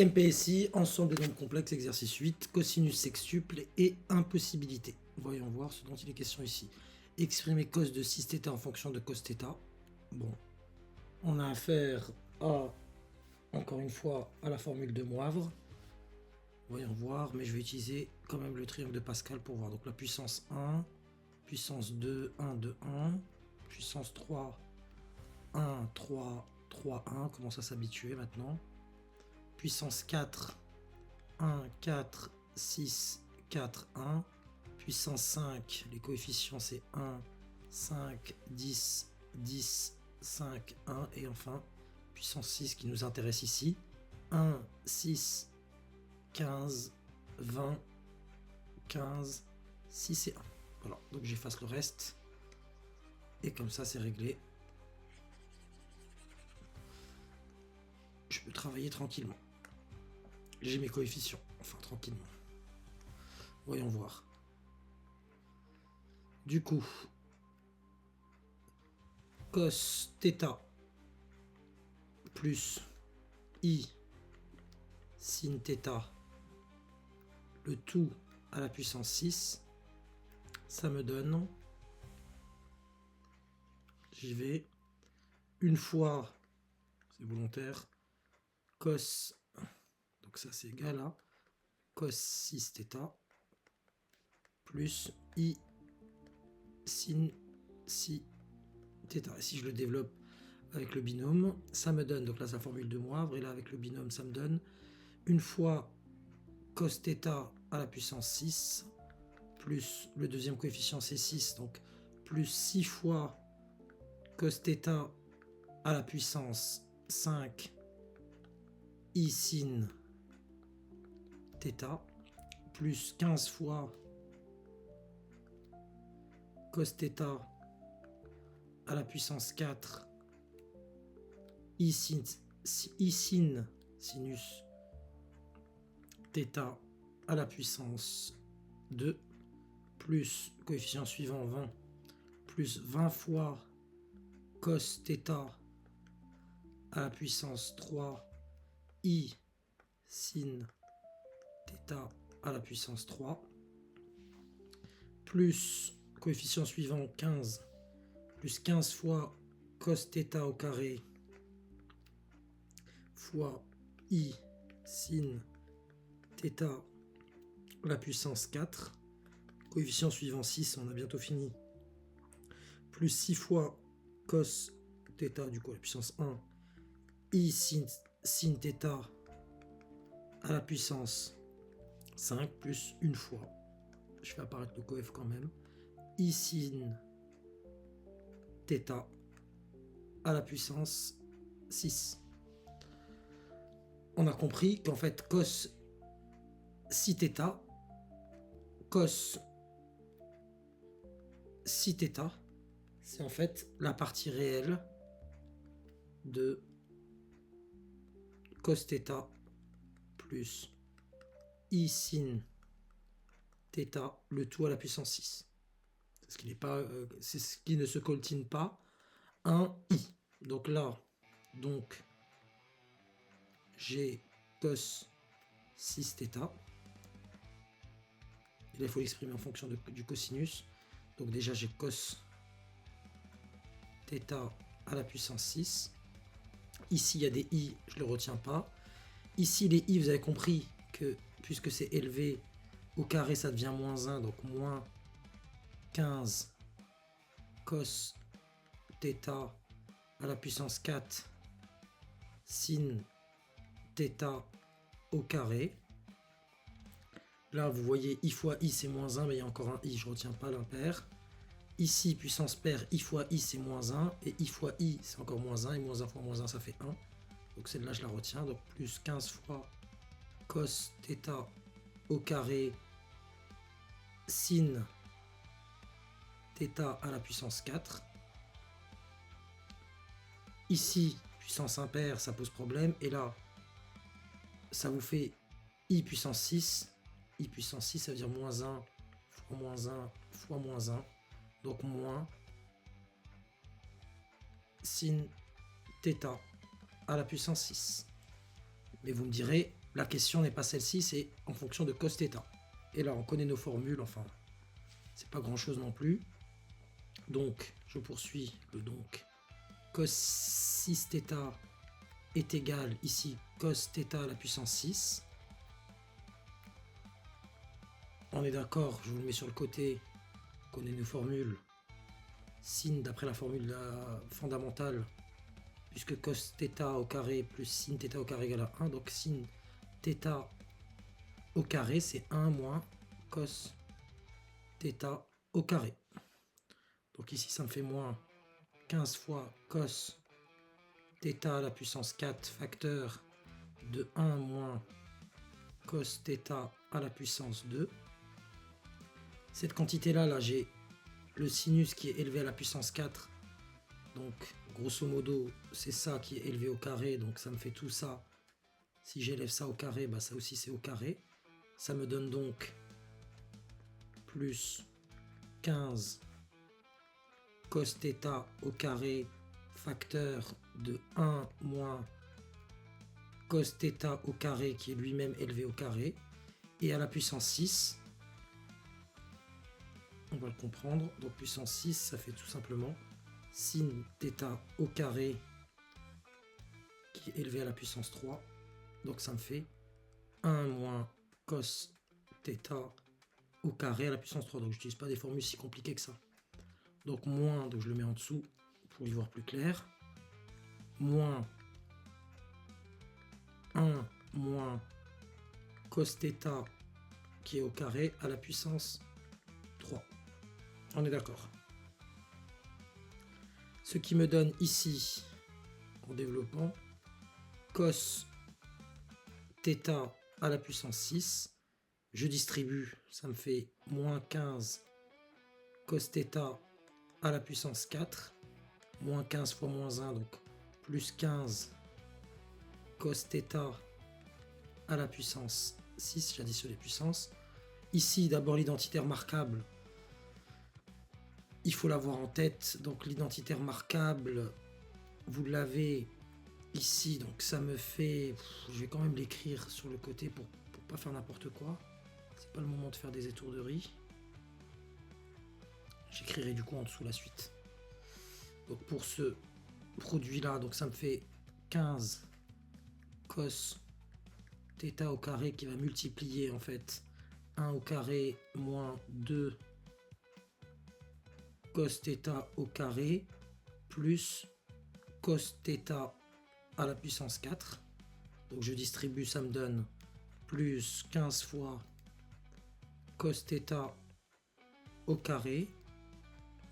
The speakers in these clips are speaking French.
MPSI, ensemble des nombres complexes, exercice 8, cosinus sextuple et impossibilité. Voyons voir ce dont il est question ici. Exprimer cos de 6θ en fonction de cos θ. Bon, on a affaire à, encore une fois, à la formule de Moivre. Voyons voir, mais je vais utiliser quand même le triangle de Pascal pour voir. Donc la puissance 1, puissance 2, 1, 2, 1, puissance 3, 1, 3, 3, 1. Commence à s'habituer maintenant. Puissance 4, 1, 4, 6, 4, 1. Puissance 5, les coefficients c'est 1, 5, 10, 10, 5, 1. Et enfin, puissance 6 qui nous intéresse ici. 1, 6, 15, 20, 15, 6 et 1. Voilà, donc j'efface le reste. Et comme ça, c'est réglé. Je peux travailler tranquillement. J'ai mes coefficients, enfin tranquillement. Voyons voir. Du coup, cos θ plus i sin θ, le tout à la puissance 6, ça me donne, j'y vais, une fois, c'est volontaire, cos, donc ça c'est égal à cos 6θ plus i sin 6θ. Et si je le développe avec le binôme, ça me donne, donc là c'est la formule de Moivre, et là avec le binôme ça me donne une fois cos θ à la puissance 6, plus le deuxième coefficient c'est 6, donc plus 6 fois cos θ à la puissance 5 i sin θ, plus 15 fois cos θ à la puissance 4 i sin sinus θ à la puissance 2, plus coefficient suivant 20, plus 20 fois cos θ à la puissance 3 i sin θ à la puissance 3, plus coefficient suivant 15, plus 15 fois cos θ au carré fois i sin θ à la puissance 4, coefficient suivant 6, on a bientôt fini, plus 6 fois cos θ, du coup à la puissance 1, i sin θ à la puissance 5, plus une fois, je fais apparaître le coef quand même, i sin θ à la puissance 6. On a compris qu'en fait cos 6θ, cos 6θ, c'est en fait la partie réelle de cos θ plus i sin θ, le tout à la puissance 6. C'est ce qui n'est pas, c'est ce qui ne se coltine pas, un i. Donc là, donc j'ai cos 6θ. Et là, il faut l'exprimer en fonction du cosinus. Donc déjà, j'ai cos θ à la puissance 6. Ici, il y a des i, je ne le retiens pas. Ici, les i, vous avez compris que puisque c'est élevé, au carré, ça devient moins 1, donc moins 15 cos θ à la puissance 4 sin θ au carré. Là, vous voyez, i fois i, c'est moins 1, mais il y a encore un i, je ne retiens pas l'impair. Ici, puissance paire, i fois i, c'est moins 1, et i fois i, c'est encore moins 1, et moins 1 fois moins 1, ça fait 1. Donc celle-là, je la retiens. Donc plus 15 fois cos θ au carré sin θ à la puissance 4. Ici, puissance impaire, ça pose problème. Et là, ça vous fait i puissance 6. I puissance 6, ça veut dire moins 1 fois moins 1 fois moins 1. Donc moins sin θ à la puissance 6. Mais vous me direz, La question n'est pas celle-ci, c'est en fonction de cos θ. Et là, on connaît nos formules, enfin, c'est pas grand-chose non plus. Donc, je poursuis le donc. Cos 6θ est égal, ici, cos θ à la puissance 6. On est d'accord, je vous le mets sur le côté, on connaît nos formules. Sin, d'après la formule fondamentale, puisque cos θ au carré plus sin θ au carré égale à 1, donc sin θ au carré, c'est 1 moins cos θ au carré. Donc ici, ça me fait moins 15 fois cos θ à la puissance 4 facteur de 1 moins cos θ à la puissance 2. Cette quantité-là, là, j'ai le sinus qui est élevé à la puissance 4. Donc, grosso modo, c'est ça qui est élevé au carré. Donc, ça me fait tout ça. Si j'élève ça au carré, bah, ça aussi, c'est au carré. Ça me donne donc plus 15 cos θ au carré facteur de 1 moins cos θ au carré qui est lui-même élevé au carré. Et à la puissance 6, on va le comprendre. Donc puissance 6, ça fait tout simplement sin θ au carré qui est élevé à la puissance 3. Donc ça me fait 1 moins cos θ au carré à la puissance 3. Donc je n'utilise pas des formules si compliquées que ça. Donc moins, donc je le mets en dessous pour y voir plus clair. Moins 1 moins cos θ qui est au carré à la puissance 3. On est d'accord. Ce qui me donne ici, en développant, cos θ à la puissance 6. Je distribue, ça me fait moins 15 cos θ à la puissance 4. Moins 15 fois moins 1, donc plus 15 cos θ à la puissance 6. J'additionne les puissances. Ici, d'abord l'identité remarquable. Il faut l'avoir en tête. Donc l'identité remarquable, vous l'avez ici. Donc ça me fait... Je vais quand même l'écrire sur le côté pour pas faire n'importe quoi. C'est pas le moment de faire des étourderies. J'écrirai du coup en dessous la suite. Donc pour ce produit-là, donc ça me fait 15 cos θ au carré qui va multiplier en fait 1 au carré moins 2 cos θ au carré plus cos θ à la puissance 4. Donc je distribue, ça me donne plus 15 fois cos θ au carré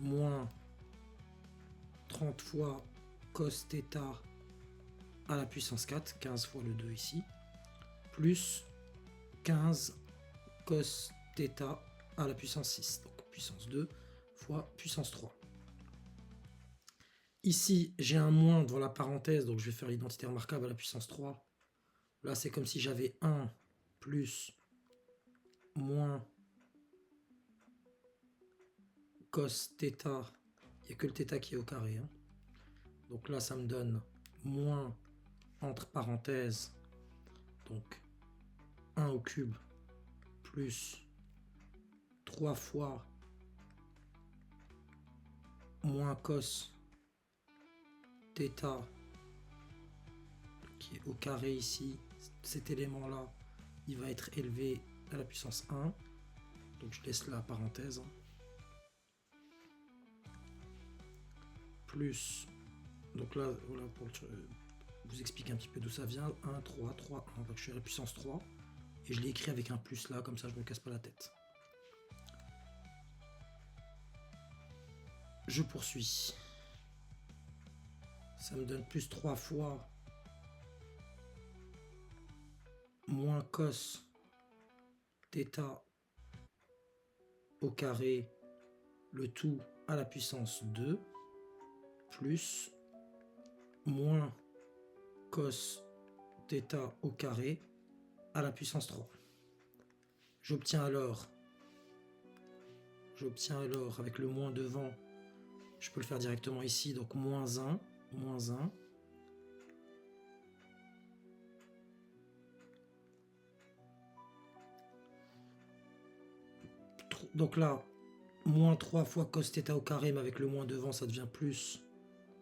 moins 30 fois cos θ à la puissance 4, 15 fois le 2 ici, plus 15 cos θ à la puissance 6, donc puissance 2 fois puissance 3. Ici, j'ai un moins devant la parenthèse, donc je vais faire l'identité remarquable à la puissance 3. Là, c'est comme si j'avais 1 plus moins cos θ, il n'y a que le θ qui est au carré. Hein. Donc là, ça me donne moins entre parenthèses, donc 1 au cube plus 3 fois moins cos θ qui est au carré ici. Cet élément là il va être élevé à la puissance 1, donc je laisse la parenthèse, plus, donc là voilà, pour vous expliquer un petit peu d'où ça vient, 1 3 3 1, donc je suis à la puissance 3 et je l'ai écrit avec un plus là, comme ça je me casse pas la tête. Je poursuis. Ça me donne plus 3 fois moins cos θ au carré, le tout à la puissance 2, plus moins cos θ au carré à la puissance 3. J'obtiens alors avec le moins devant, je peux le faire directement ici, donc moins 1, Donc là, moins 3 fois cos θ au carré, mais avec le moins devant, ça devient plus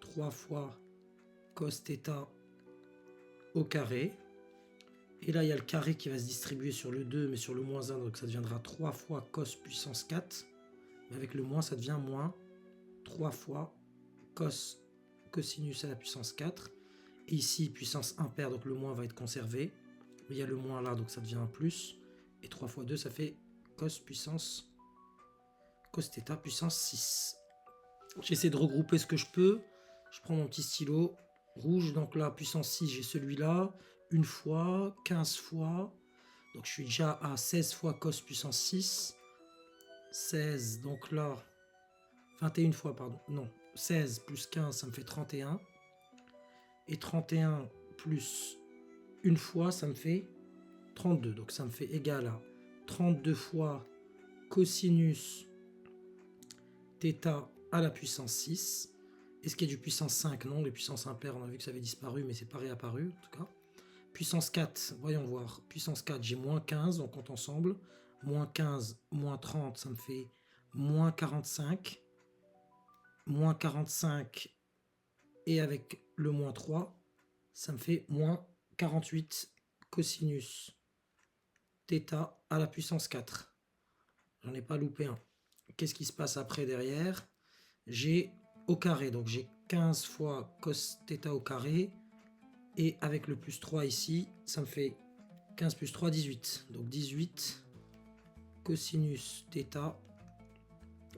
3 fois cos θ au carré. Et là, il y a le carré qui va se distribuer sur le 2, mais sur le moins 1, donc ça deviendra 3 fois cos puissance 4. Mais avec le moins, ça devient moins 3 fois cosinus à la puissance 4. Et ici, puissance impaire, donc le moins va être conservé. Il y a le moins là, donc ça devient un plus. Et 3 fois 2, ça fait cos θ puissance 6. J'essaie de regrouper ce que je peux. Je prends mon petit stylo rouge, donc là, puissance 6, j'ai celui-là. Une fois, 15 fois. Donc je suis déjà à 16 fois cos puissance 6. 16, donc là, 21 fois, pardon. Non, 16 plus 15, ça me fait 31. Et 31 plus une fois, ça me fait 32. Donc ça me fait égal à 32 fois cosinus θ à la puissance 6. Est-ce qu'il y a du puissance 5? Non, les puissances impaires, on a vu que ça avait disparu, mais c'est pas réapparu en tout cas. Puissance 4, voyons voir. Puissance 4, j'ai moins 15, on compte ensemble. Moins 15, moins 30, ça me fait moins 45. Moins 45, et avec le moins 3, ça me fait moins 48 cosinus θ à la puissance 4. J'en ai pas loupé un. Qu'est-ce qui se passe après derrière? J'ai au carré, donc j'ai 15 fois cos θ au carré, et avec le plus 3 ici, ça me fait 15 plus 3, 18. Donc 18 cosinus θ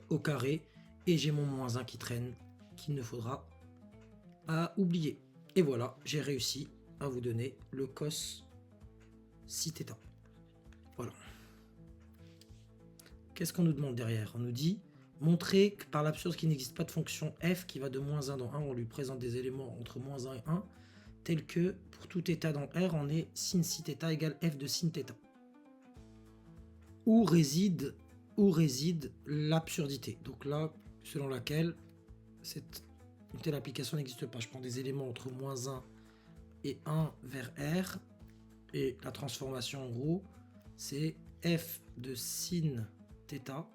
au carré, et j'ai mon moins 1 qui traîne, qu'il ne faudra pas oublier. Et voilà, j'ai réussi à vous donner le cos 6θ. Voilà. Qu'est-ce qu'on nous demande derrière? On nous dit montrer que par l'absurde qu'il n'existe pas de fonction f qui va de moins 1 dans 1, on lui présente des éléments entre moins 1 et 1, tel que pour tout θ dans R, on est sin 6θ égale f de sin θ. Où réside l'absurdité? Donc là, selon laquelle une telle application n'existe pas. Je prends des éléments entre moins 1 et 1 vers R, et la transformation en gros, c'est f de sin θ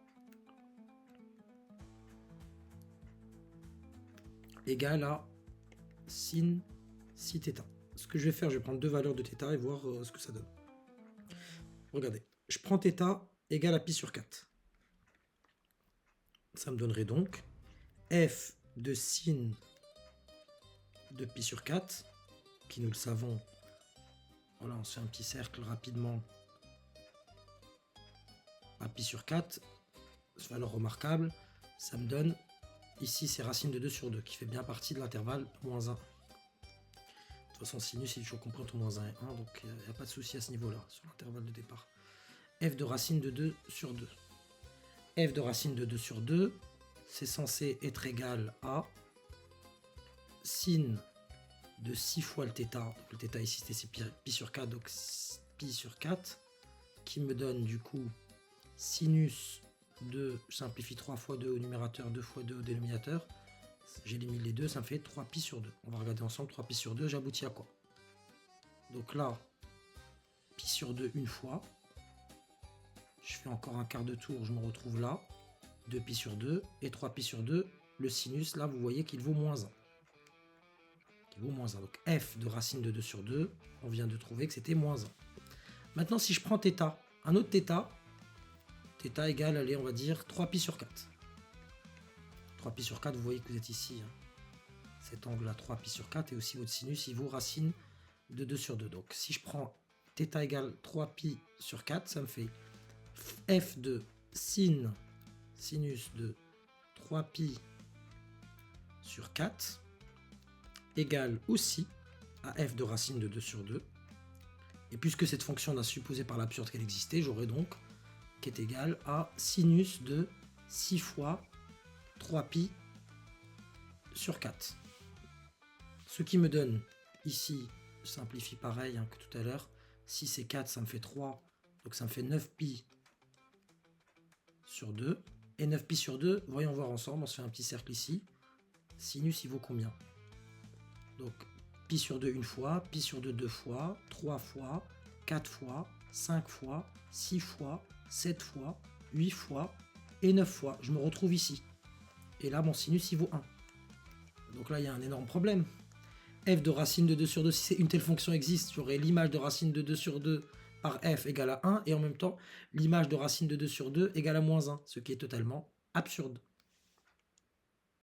égale à sin 6θ. Ce que je vais faire, je vais prendre deux valeurs de θ et voir ce que ça donne. Regardez, je prends θ égale à pi sur 4. Ça me donnerait donc f de sin de pi sur 4, qui nous le savons, voilà, on se fait un petit cercle rapidement à pi sur 4, valeur remarquable, ça me donne, ici c'est racine de 2 sur 2, qui fait bien partie de l'intervalle moins 1. De toute façon, sinus, il est toujours compris entre moins 1 et 1, donc il n'y a pas de souci à ce niveau-là, sur l'intervalle de départ. F de racine de 2 sur 2. F de racine de 2 sur 2, c'est censé être égal à sin de 6 fois le θ. Donc le θ ici c'est pi sur 4, donc pi sur 4, qui me donne du coup sinus de, je simplifie 3 fois 2 au numérateur, 2 fois 2 au dénominateur, j'élimine les deux, ça me fait 3 pi sur 2. On va regarder ensemble, 3 pi sur 2, j'aboutis à quoi? Donc là, pi sur 2 une fois, je fais encore un quart de tour, je me retrouve là, 2 pi sur 2, et 3 pi sur 2, le sinus, là vous voyez qu'il vaut moins 1. Il vaut moins 1. Donc f de racine de 2 sur 2, on vient de trouver que c'était moins 1. Maintenant, si je prends θ, un autre θ égale, allez, on va dire 3 pi sur 4. 3 pi sur 4, vous voyez que vous êtes ici. Hein. Cet angle-là, 3 pi sur 4, et aussi votre sinus, il vaut racine de 2 sur 2. Donc si je prends θ égale 3 pi sur 4, ça me fait f de sinus de 3 pi sur 4 égale aussi à f de racine de 2 sur 2. Et puisque cette fonction, on a supposé par l'absurde qu'elle existait, j'aurai donc qui est égal à sinus de 6 fois 3 pi sur 4. Ce qui me donne ici, je simplifie pareil hein, que tout à l'heure, 6 et 4, ça me fait 3, donc ça me fait 9 pi sur 2. Et 9 pi sur 2, voyons voir ensemble, on se fait un petit cercle ici. Sinus, il vaut combien? Donc pi sur 2 une fois, pi sur 2 deux fois, 3 fois, 4 fois, 5 fois, 6 fois, 7 fois, 8 fois, et 9 fois. Je me retrouve ici. Et là, mon sinus, il vaut 1. Donc là, il y a un énorme problème. F de racine de 2 sur 2, si une telle fonction existe, j'aurai l'image de racine de 2 sur 2 par f égale à 1, et en même temps, l'image de racine de 2 sur 2 égale à moins 1, ce qui est totalement absurde.